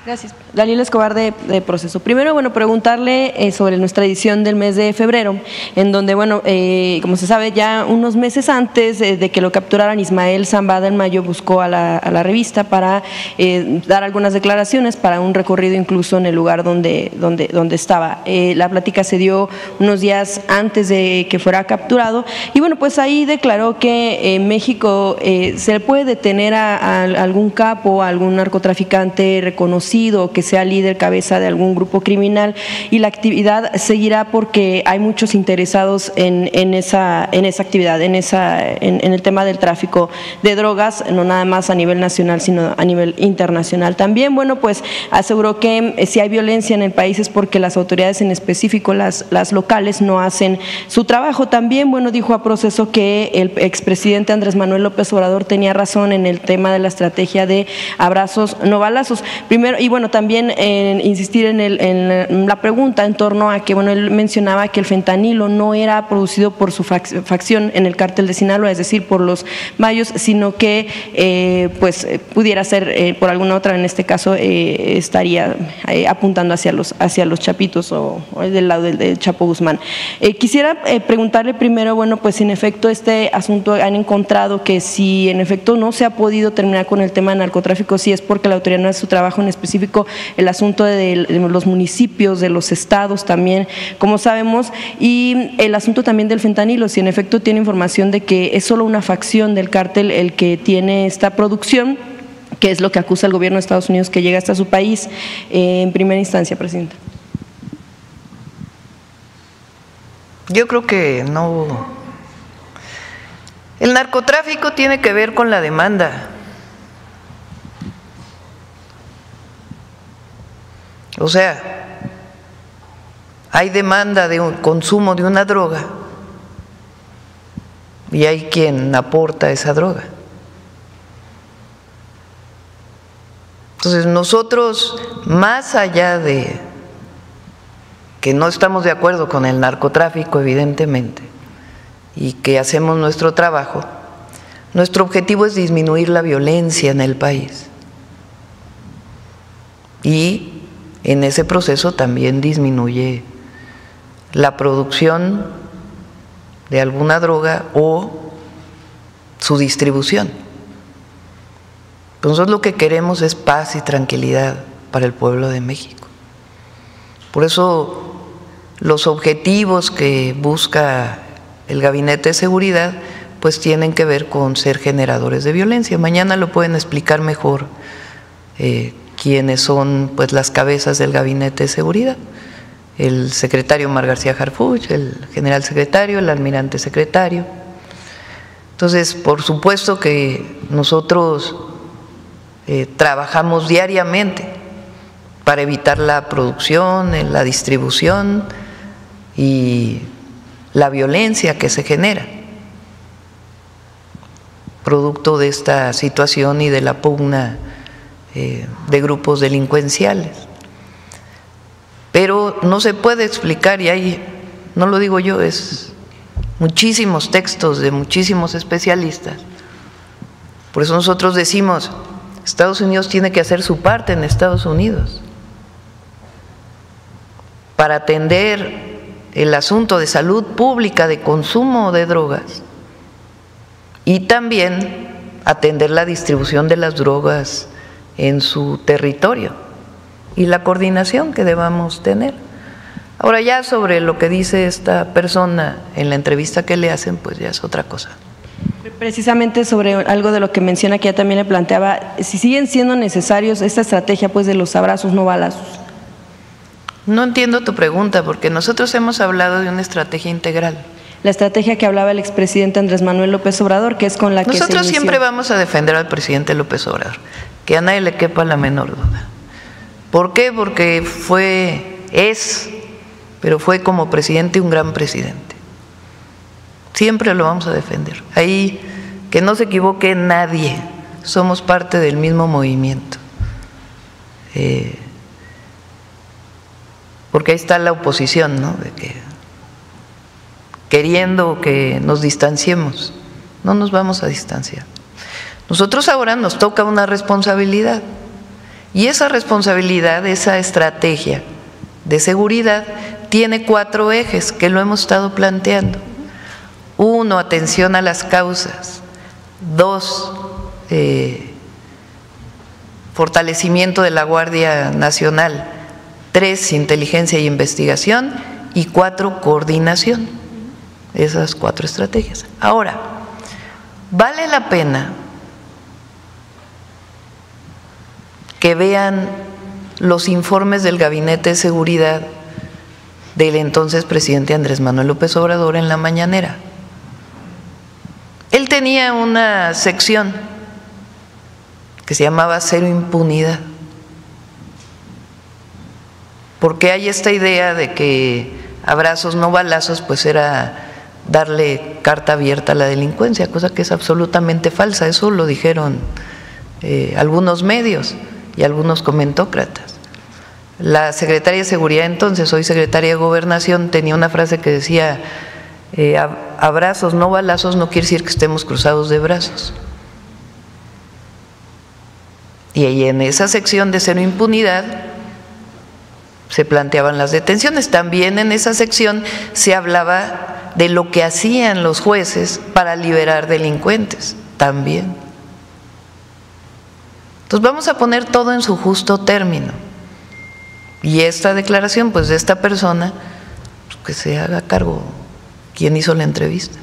Gracias. Daniela Escobar de Proceso. Primero, bueno, preguntarle sobre nuestra edición del mes de febrero, en donde, bueno, como se sabe, ya unos meses antes de que lo capturaran, Ismael Zambada en mayo buscó a la revista para dar algunas declaraciones para un recorrido incluso en el lugar donde estaba. La plática se dio unos días antes de que fuera capturado y, bueno, pues ahí declaró que en México se le puede detener a algún capo, a algún narcotraficante reconocido, que sea líder, cabeza de algún grupo criminal, y la actividad seguirá porque hay muchos interesados en esa actividad, en el tema del tráfico de drogas, no nada más a nivel nacional, sino a nivel internacional. También, bueno, pues aseguró que si hay violencia en el país es porque las autoridades, en específico las locales, no hacen su trabajo. También, bueno, dijo a Proceso que el expresidente Andrés Manuel López Obrador tenía razón en el tema de la estrategia de abrazos, no balazos. Primero, y bueno, también insistir en la pregunta en torno a que, bueno, él mencionaba que el fentanilo no era producido por su facción en el cártel de Sinaloa, es decir, por los mayos, sino que pues pudiera ser por alguna otra, en este caso estaría apuntando hacia los chapitos o del lado del Chapo Guzmán. Quisiera preguntarle primero, bueno, pues si en efecto este asunto han encontrado que si en efecto no se ha podido terminar con el tema de narcotráfico, si es porque la autoridad no hace su trabajo, en específico el asunto de los municipios, de los estados también, como sabemos, y el asunto también del fentanilo, si en efecto tiene información de que es solo una facción del cártel el que tiene esta producción, que es lo que acusa el gobierno de Estados Unidos que llega hasta su país en primera instancia, Presidenta. Yo creo que no. El narcotráfico tiene que ver con la demanda. O sea, hay demanda de un consumo de una droga y hay quien aporta esa droga. Entonces nosotros, más allá de que no estamos de acuerdo con el narcotráfico, evidentemente, y que hacemos nuestro trabajo, nuestro objetivo es disminuir la violencia en el país. Y en ese proceso también disminuye la producción de alguna droga o su distribución. Nosotros lo que queremos es paz y tranquilidad para el pueblo de México. Por eso los objetivos que busca el Gabinete de Seguridad pues tienen que ver con ser generadores de violencia. Mañana lo pueden explicar mejor quiénes son pues las cabezas del Gabinete de Seguridad: el secretario Omar García Harfuch, el general secretario, el almirante secretario. Entonces, por supuesto que nosotros trabajamos diariamente para evitar la producción, la distribución y la violencia que se genera producto de esta situación y de la pugna de grupos delincuenciales. Pero no se puede explicar, y ahí no lo digo yo, es muchísimos textos de muchísimos especialistas. Por eso nosotros decimos, Estados Unidos tiene que hacer su parte en Estados Unidos para atender el asunto de salud pública, de consumo de drogas, y también atender la distribución de las drogas en su territorio y la coordinación que debamos tener. Ahora, ya sobre lo que dice esta persona en la entrevista que le hacen, pues ya es otra cosa. Precisamente sobre algo de lo que menciona, que ya también le planteaba, si siguen siendo necesarios esta estrategia pues de los abrazos no balazos. No entiendo tu pregunta, porque nosotros hemos hablado de una estrategia integral. La estrategia que hablaba el expresidente Andrés Manuel López Obrador, que es con la que nosotros siempre vamos a defender al presidente López Obrador, que a nadie le quepa la menor duda. ¿Por qué? Porque pero fue como presidente un gran presidente. Siempre lo vamos a defender. Ahí, que no se equivoque nadie, somos parte del mismo movimiento. Porque ahí está la oposición, ¿no? De que queriendo que nos distanciemos, no nos vamos a distanciar. Nosotros ahora nos toca una responsabilidad, Y esa responsabilidad, esa estrategia de seguridad tiene 4 ejes que lo hemos estado planteando. 1, atención a las causas. 2, fortalecimiento de la Guardia Nacional. 3, inteligencia y investigación. Y 4, coordinación. Esas 4 estrategias. Ahora, vale la pena que vean los informes del Gabinete de Seguridad del entonces presidente Andrés Manuel López Obrador en la mañanera. Él tenía una sección que se llamaba Cero Impunidad, porque hay esta idea de que abrazos no balazos, pues era darle carta abierta a la delincuencia, cosa que es absolutamente falsa. Eso lo dijeron algunos medios y algunos comentócratas. La secretaria de Seguridad entonces, hoy secretaria de Gobernación, tenía una frase que decía: abrazos no balazos no quiere decir que estemos cruzados de brazos. Y ahí en esa sección de Cero Impunidad se planteaban las detenciones. También en esa sección se hablaba de lo que hacían los jueces para liberar delincuentes, también. Entonces vamos a poner todo en su justo término. Y esta declaración, pues, de esta persona, pues, que se haga cargo quien hizo la entrevista.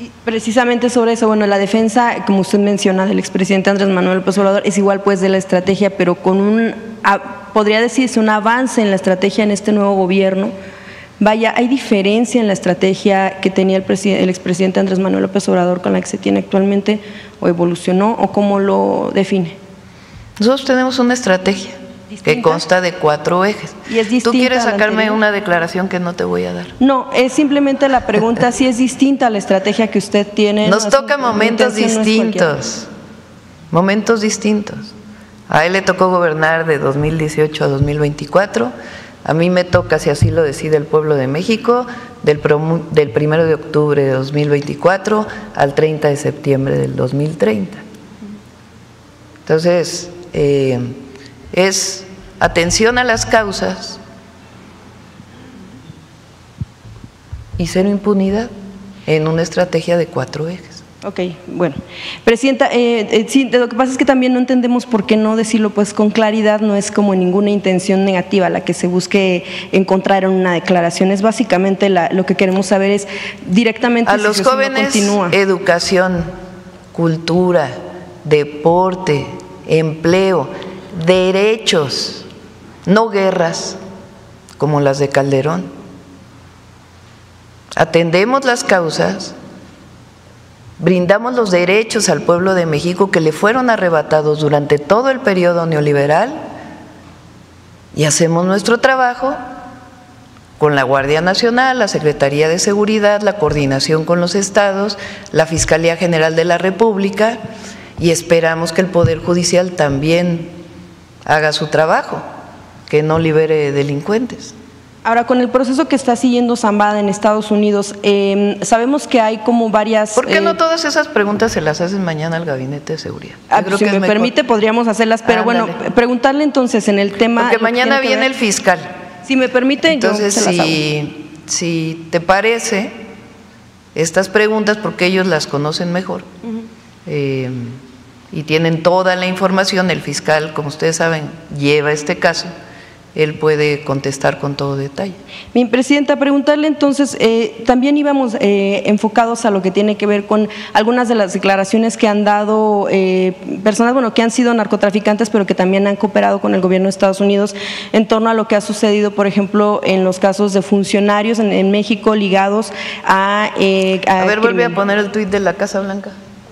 Y precisamente sobre eso, bueno, la defensa, como usted menciona, del expresidente Andrés Manuel López Obrador es igual, pues, de la estrategia, pero con un, podría decirse, un avance en la estrategia en este nuevo gobierno. Vaya, ¿hay diferencia en la estrategia que tenía el expresidente Andrés Manuel López Obrador con la que se tiene actualmente, o evolucionó, o cómo lo define? Nosotros tenemos una estrategia que consta de 4 ejes. ¿Y es distinta? ¿Tú quieres sacarme una declaración que no te voy a dar? No, es simplemente la pregunta si es distinta a la estrategia que usted tiene. Nos toca momentos distintos, momentos distintos. A él le tocó gobernar de 2018 a 2024, a mí me toca, si así lo decide el pueblo de México, del 1 de octubre de 2024 al 30 de septiembre del 2030. Entonces, es atención a las causas y cero impunidad en una estrategia de 4 ejes. Ok, bueno. Presidenta, sí, lo que pasa es que también no entendemos por qué no decirlo pues con claridad, no es como ninguna intención negativa la que se busque encontrar en una declaración, es básicamente lo que queremos saber es directamente a los jóvenes, educación, cultura, deporte, empleo, derechos, no guerras como las de Calderón. Atendemos las causas, brindamos los derechos al pueblo de México que le fueron arrebatados durante todo el periodo neoliberal y hacemos nuestro trabajo con la Guardia Nacional, la Secretaría de Seguridad, la coordinación con los estados, la Fiscalía General de la República, y esperamos que el Poder Judicial también haga su trabajo, que no libere delincuentes. Ahora, con el proceso que está siguiendo Zambada en Estados Unidos, sabemos que hay como varias… ¿Por qué no todas esas preguntas se las hacen mañana al Gabinete de Seguridad? Si me permite, podríamos hacerlas, pero ándale. Bueno, preguntarle entonces en el tema… Porque mañana viene el fiscal. Si me permite, entonces, yo se las hago. Si te parece, estas preguntas, porque ellos las conocen mejor, y tienen toda la información, el fiscal, como ustedes saben, lleva este caso, él puede contestar con todo detalle. Mi presidenta, preguntarle entonces, también íbamos enfocados a lo que tiene que ver con algunas de las declaraciones que han dado personas, bueno, que han sido narcotraficantes, pero que también han cooperado con el gobierno de Estados Unidos en torno a lo que ha sucedido, por ejemplo, en los casos de funcionarios en México ligados a ver, vuelve a poner el tuit de la Casa Blanca.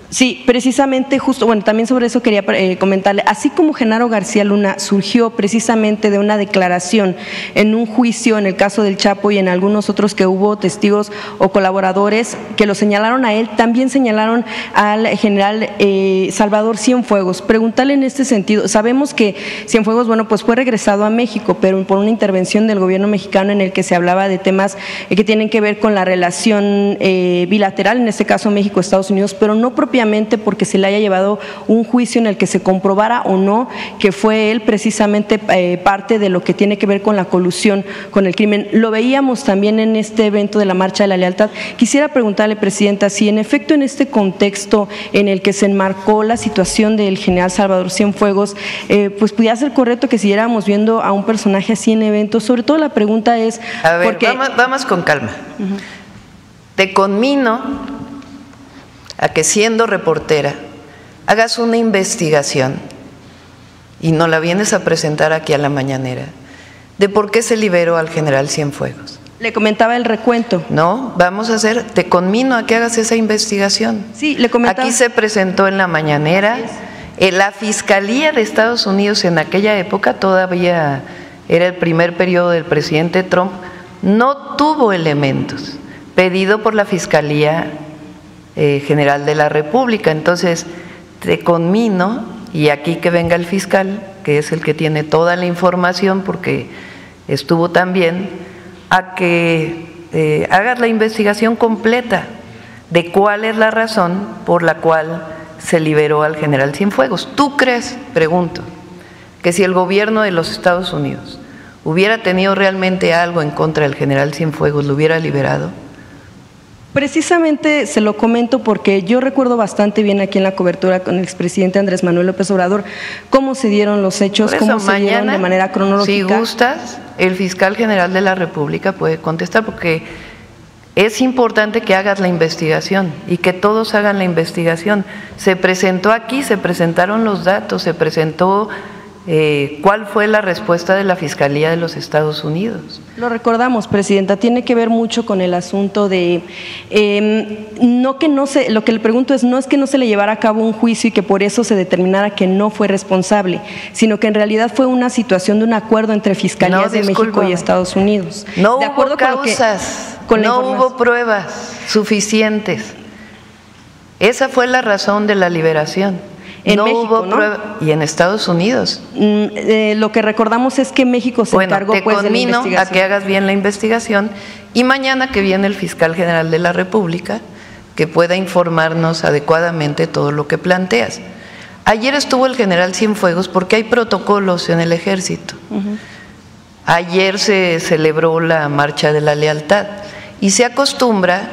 Sí, precisamente justo, bueno, también sobre eso quería comentarle, así como Genaro García Luna surgió precisamente de una declaración en un juicio en el caso del Chapo y en algunos otros que hubo testigos o colaboradores que lo señalaron a él, también señalaron al general Salvador Cienfuegos. Preguntarle en este sentido, sabemos que Cienfuegos, bueno, pues fue regresado a México, pero por una intervención del gobierno mexicano en el que se hablaba de temas que tienen que ver con la relación bilateral, en este caso México-Estados Unidos, pero no propiamente propiamente porque se le haya llevado un juicio en el que se comprobara o no que fue él precisamente parte de lo que tiene que ver con la colusión con el crimen. Lo veíamos también en este evento de la Marcha de la Lealtad. Quisiera preguntarle, Presidenta, si en efecto en este contexto en el que se enmarcó la situación del general Salvador Cienfuegos, pues pudiera ser correcto que siguiéramos viendo a un personaje así en eventos. Sobre todo la pregunta es… A ver, vamos con calma. Te conmino a que, siendo reportera, hagas una investigación y nos la vienes a presentar aquí a la mañanera de por qué se liberó al general Cienfuegos. Le comentaba el recuento. No, vamos a hacer, te conmino a que hagas esa investigación. Sí, le comentaba. Aquí se presentó en la mañanera. La Fiscalía de Estados Unidos en aquella época, todavía era el primer periodo del presidente Trump, no tuvo elementos, pedido por la Fiscalía General de la República. Entonces, te conmino, y aquí que venga el fiscal, que es el que tiene toda la información porque estuvo también, a que hagas la investigación completa de cuál es la razón por la cual se liberó al general Cienfuegos. ¿Tú crees, pregunto, que si el gobierno de los Estados Unidos hubiera tenido realmente algo en contra del general Cienfuegos, lo hubiera liberado? Precisamente se lo comento porque yo recuerdo bastante bien aquí en la cobertura con el expresidente Andrés Manuel López Obrador cómo se dieron los hechos, cómo se dieron de manera cronológica. Si gustas, el fiscal general de la República puede contestar, porque es importante que hagas la investigación y que todos hagan la investigación. Se presentó aquí, se presentaron los datos, se presentó cuál fue la respuesta de la Fiscalía de los Estados Unidos. Lo recordamos, Presidenta, tiene que ver mucho con el asunto de, lo que le pregunto es, no es que no se le llevara a cabo un juicio y que por eso se determinara que no fue responsable, sino que en realidad fue una situación de un acuerdo entre Fiscalías de México y Estados Unidos. No hubo causas, no hubo pruebas suficientes. Esa fue la razón de la liberación. En no México, hubo prueba. ¿Y en Estados Unidos? Lo que recordamos es que México se encargó pues de la investigación. Te conmino a que hagas bien la investigación y mañana que viene el fiscal general de la República que pueda informarnos adecuadamente todo lo que planteas. Ayer estuvo el general Cienfuegos porque hay protocolos en el Ejército. Ayer se celebró la Marcha de la Lealtad y se acostumbra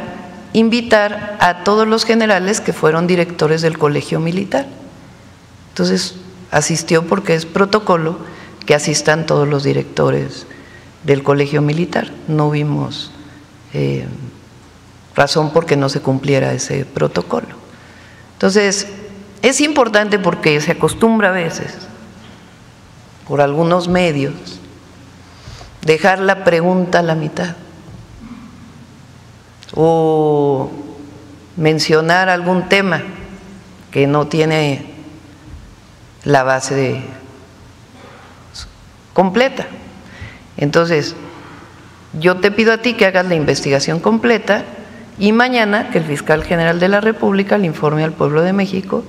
invitar a todos los generales que fueron directores del Colegio Militar. Entonces asistió porque es protocolo que asistan todos los directores del Colegio Militar. No vimos razón por qué no se cumpliera ese protocolo. Entonces es importante porque se acostumbra a veces por algunos medios dejar la pregunta a la mitad o mencionar algún tema que no tiene la base completa. Entonces, yo te pido a ti que hagas la investigación completa y mañana que el fiscal general de la República le informe al pueblo de México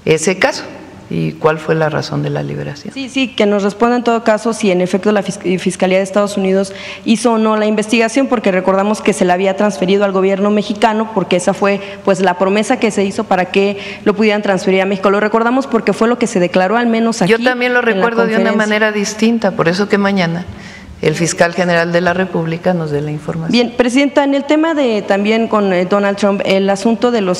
ese caso y cuál fue la razón de la liberación. Sí, que nos responda en todo caso si en efecto la Fiscalía de Estados Unidos hizo o no la investigación, porque recordamos que se la había transferido al gobierno mexicano, porque esa fue pues la promesa que se hizo para que lo pudieran transferir a México. Lo recordamos porque fue lo que se declaró al menos aquí. Yo también lo recuerdo de una manera distinta, por eso que mañana el fiscal general de la República nos dé la información. Bien, Presidenta, en el tema de también con Donald Trump, el asunto de lo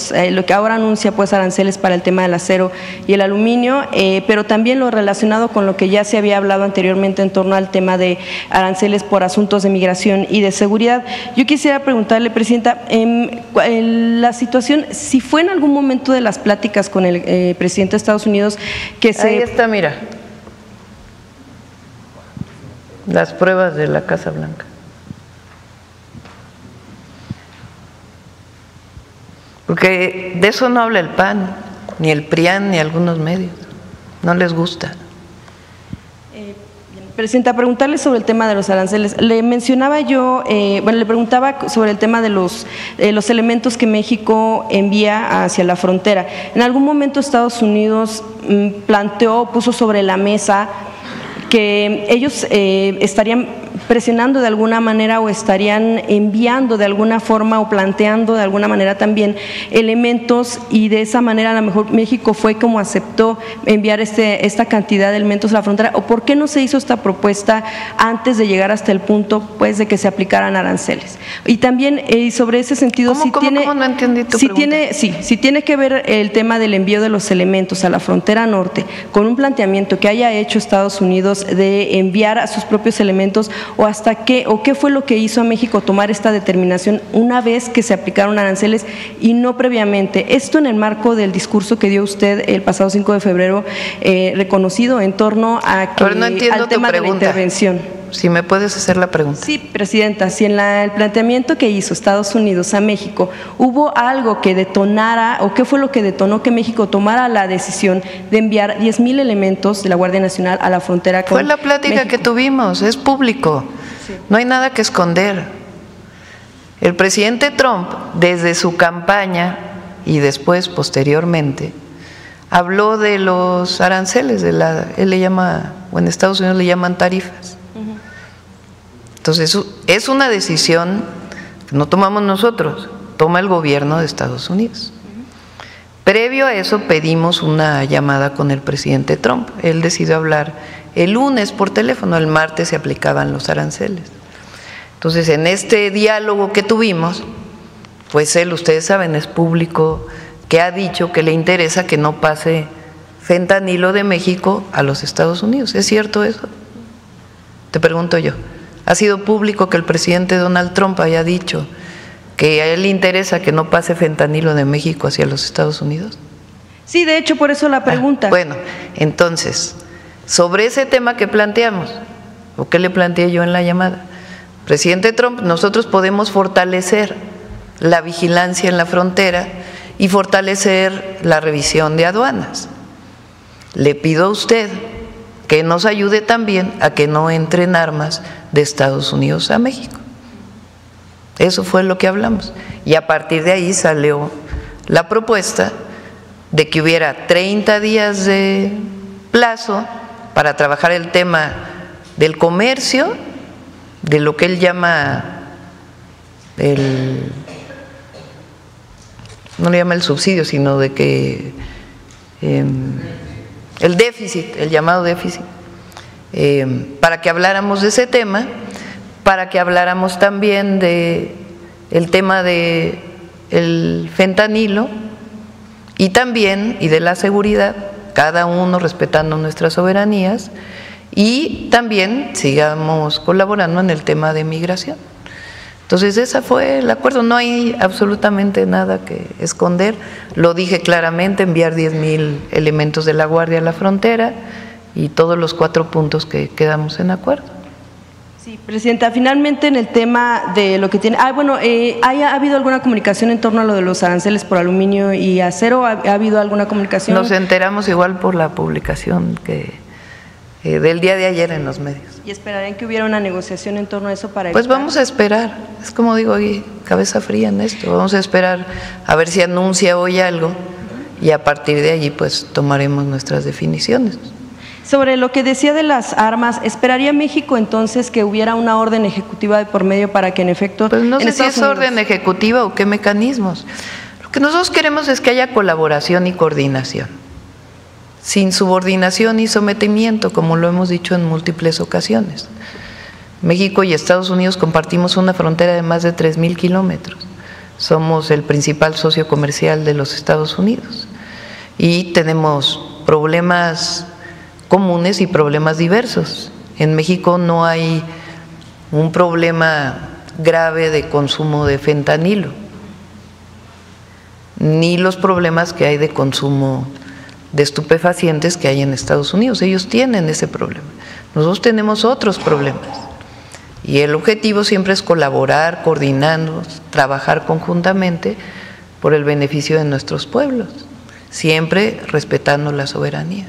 que ahora anuncia pues aranceles para el tema del acero y el aluminio, pero también lo relacionado con lo que ya se había hablado anteriormente en torno al tema de aranceles por asuntos de migración y de seguridad. Yo quisiera preguntarle, Presidenta, la situación, si fue en algún momento de las pláticas con el presidente de Estados Unidos que se… Ahí está, mira. Las pruebas de la Casa Blanca. Porque de eso no habla el PAN, ni el PRIAN, ni algunos medios. No les gusta. Presidenta, preguntarle sobre el tema de los aranceles. Le mencionaba yo, le preguntaba sobre el tema de los elementos que México envía hacia la frontera. En algún momento Estados Unidos planteó, puso sobre la mesa que ellos estarían presionando de alguna manera o estarían enviando de alguna forma o planteando de alguna manera también elementos, y de esa manera a lo mejor México fue como aceptó enviar esta cantidad de elementos a la frontera. ¿O por qué no se hizo esta propuesta antes de llegar hasta el punto pues de que se aplicaran aranceles? Y también sobre ese sentido, ¿Cómo no entendí tu pregunta? Si tiene que ver el tema del envío de los elementos a la frontera norte con un planteamiento que haya hecho Estados Unidos de enviar a sus propios elementos, o hasta qué o qué fue lo que hizo a México tomar esta determinación una vez que se aplicaron aranceles y no previamente. Esto en el marco del discurso que dio usted el pasado 5 de febrero, reconocido en torno a que, al tema de la intervención. Si me puedes hacer la pregunta. Sí, Presidenta, si en el planteamiento que hizo Estados Unidos a México hubo algo que detonara, o qué fue lo que detonó que México tomara la decisión de enviar 10,000 elementos de la Guardia Nacional a la frontera con Fue la plática México. que tuvimos, es público, sí. No hay nada que esconder. El presidente Trump, desde su campaña y después, posteriormente, habló de los aranceles, él le llama, o en Estados Unidos le llaman tarifas. Entonces, es una decisión que no tomamos nosotros, toma el gobierno de Estados Unidos. Previo a eso pedimos una llamada con el presidente Trump. Él decidió hablar el lunes por teléfono, el martes se aplicaban los aranceles. Entonces, en este diálogo que tuvimos, pues él, ustedes saben, es público, que ha dicho que le interesa que no pase fentanilo de México a los Estados Unidos. ¿Es cierto eso? Te pregunto yo. ¿Ha sido público que el presidente Donald Trump haya dicho que a él le interesa que no pase fentanilo de México hacia los Estados Unidos? Sí, de hecho, por eso la pregunta. Bueno, entonces, sobre ese tema que planteamos, o que le planteé yo en la llamada, presidente Trump, nosotros podemos fortalecer la vigilancia en la frontera y fortalecer la revisión de aduanas. Le pido a usted que nos ayude también a que no entren armas de Estados Unidos a México. Eso fue lo que hablamos. Y a partir de ahí salió la propuesta de que hubiera 30 días de plazo para trabajar el tema del comercio, de lo que él llama no le llama el subsidio, sino de que el déficit, el llamado déficit, para que habláramos de ese tema, para que habláramos también de el tema de el fentanilo y también y de la seguridad, cada uno respetando nuestras soberanías, y también sigamos colaborando en el tema de migración. Entonces, ese fue el acuerdo, no hay absolutamente nada que esconder, lo dije claramente, enviar 10,000 elementos de la Guardia a la frontera y todos los 4 puntos que quedamos en acuerdo. Sí, Presidenta, finalmente en el tema de lo que tiene… ¿ha habido alguna comunicación en torno a lo de los aranceles por aluminio y acero? ¿Ha habido alguna comunicación? Nos enteramos igual por la publicación del día de ayer en los medios. ¿Y esperarían que hubiera una negociación en torno a eso para Pues vamos a esperar, es como digo aquí, cabeza fría en esto, vamos a esperar a ver si anuncia hoy algo y a partir de allí pues tomaremos nuestras definiciones. Sobre lo que decía de las armas, ¿esperaría México entonces que hubiera una orden ejecutiva de por medio para que en efecto… Pues no sé si es orden ejecutiva o qué mecanismos. Lo que nosotros queremos es que haya colaboración y coordinación, sin subordinación y sometimiento, como lo hemos dicho en múltiples ocasiones. México y Estados Unidos compartimos una frontera de más de 3,000 kilómetros. Somos el principal socio comercial de los Estados Unidos y tenemos problemas comunes y problemas diversos. En México no hay un problema grave de consumo de fentanilo, ni los problemas que hay de consumo de estupefacientes que hay en Estados Unidos. Ellos tienen ese problema. Nosotros tenemos otros problemas. Y el objetivo siempre es colaborar, coordinarnos, trabajar conjuntamente por el beneficio de nuestros pueblos, siempre respetando la soberanía.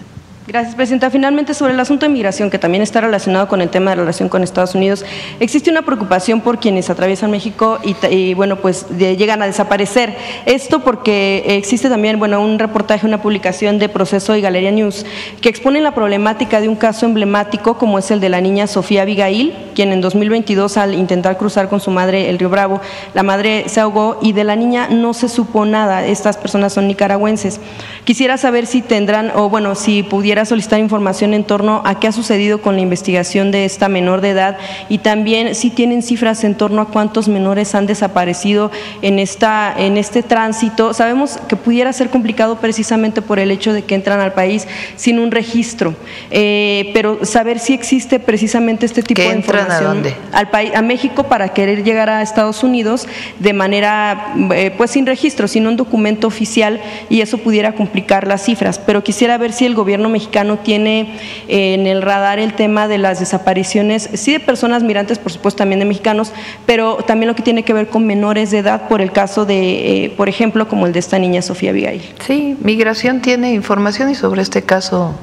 Gracias, Presidenta. Finalmente, sobre el asunto de migración, que también está relacionado con el tema de relación con Estados Unidos, existe una preocupación por quienes atraviesan México y bueno, pues llegan a desaparecer. Esto porque existe también, bueno, un reportaje, una publicación de Proceso y Galería News que expone la problemática de un caso emblemático como es el de la niña Sofía Abigail, quien en 2022 al intentar cruzar con su madre el río Bravo, la madre se ahogó y de la niña no se supo nada. Estas personas son nicaragüenses. Quisiera saber si tendrán, o bueno, si pudiera solicitar información en torno a qué ha sucedido con la investigación de esta menor de edad y también si tienen cifras en torno a cuántos menores han desaparecido en este tránsito. Sabemos que pudiera ser complicado precisamente por el hecho de que entran al país sin un registro, pero saber si existe precisamente este tipo de información. ¿A dónde? Al país, a México, para querer llegar a Estados Unidos de manera pues sin registro, sin un documento oficial, y eso pudiera complicar las cifras. Pero quisiera ver si el gobierno mexicano tiene en el radar el tema de las desapariciones, sí de personas migrantes, por supuesto también de mexicanos, pero también lo que tiene que ver con menores de edad, por el caso de, por ejemplo, como el de esta niña Sofía Abigail. Sí, Migración tiene información y sobre este caso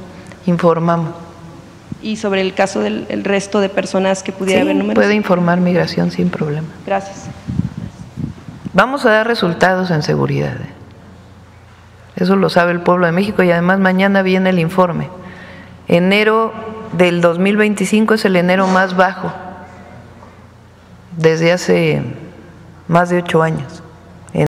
informamos. Y sobre el caso del resto de personas que pudiera haber números. Puede informar Migración sin problema. Gracias. Vamos a dar resultados en seguridad. Eso lo sabe el pueblo de México y además mañana viene el informe. Enero del 2025 es el enero más bajo desde hace más de 8 años.